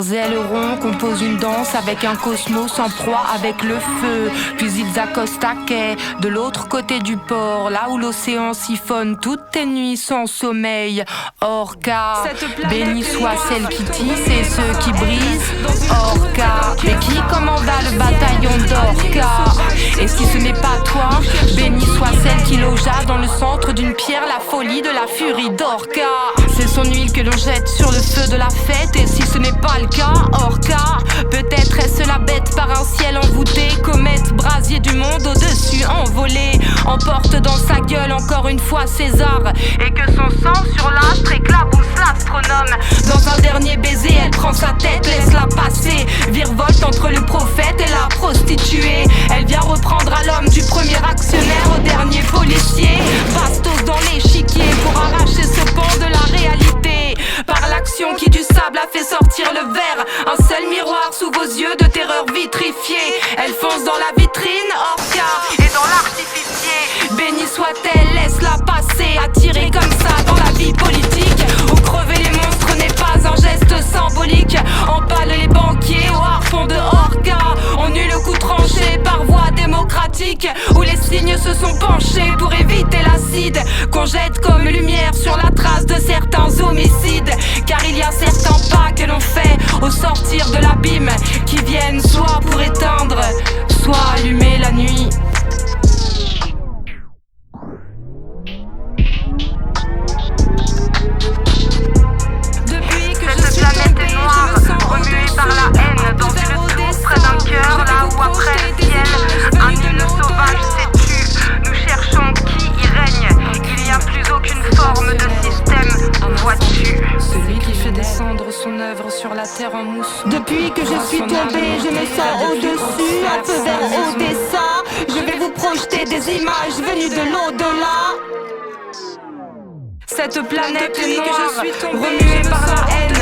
Ailerons composent une danse avec un cosmos en proie avec le feu. Puis ils accostent à quai de l'autre côté du port, là où l'océan siphonne toutes tes nuits sans sommeil. Orca, béni soit celle qui tisse et ceux qui brisent. Orca, mais qui commanda le bataillon d'Orca? Et si ce n'est pas toi, béni soit celle qui logea dans le centre d'une pierre la folie de la furie d'Orca. C'est son huile que l'on jette sur le feu de la fête. Et si ce n'est pas le cas, Orca, peut-être est-ce la bête par un ciel envoûté, comète, brasier du monde au-dessus envolé, emporte dans sa gueule encore une fois César, et que son sang sur l'astre éclabousse l'astronome. Dans un dernier baiser, elle prend sa tête, laisse-la passer, virevolte entre le prophète et la prostituée. Elle vient reprendre à l'homme du premier actionnaire au dernier policier, bastos dans l'échiquier pour arracher ce pan de la réalité. Par l'action qui du sable a fait sortir le verre, un seul miroir sous vos yeux de terreur vitrifiée. Elle fonce dans la vitrine, Orca, et dans l'artificier. Bénie soit-elle, laisse-la passer, attirée comme ça dans la vie politique, où crever les monstres n'est pas un geste symbolique. Empale les banquiers au harpon de Orca, on eut le coup tranché par voie démocratique, où les signes se sont penchés pour éviter l'acide qu'on jette comme lumière sur la trace de certains homicides. Car il y a certains pas que l'on fait au sortir de l'abîme, qui viennent soit pour éteindre, soit allumer la nuit. Depuis que cette planète est noire, remuée par la haine, dans une tour près d'un cœur, là où après le ciel, un hymne sauvage s'est tu. Nous cherchons qui y règne, il n'y a plus aucune forme de système, vois-tu. Celui qui fait descendre son œuvre sur la terre en mousse. Depuis que je suis tombée, je me sens au-dessus, un peu vers Odessa. Je vais vous projeter des images venues de l'au-delà. Cette planète est noire, remuée par la haine.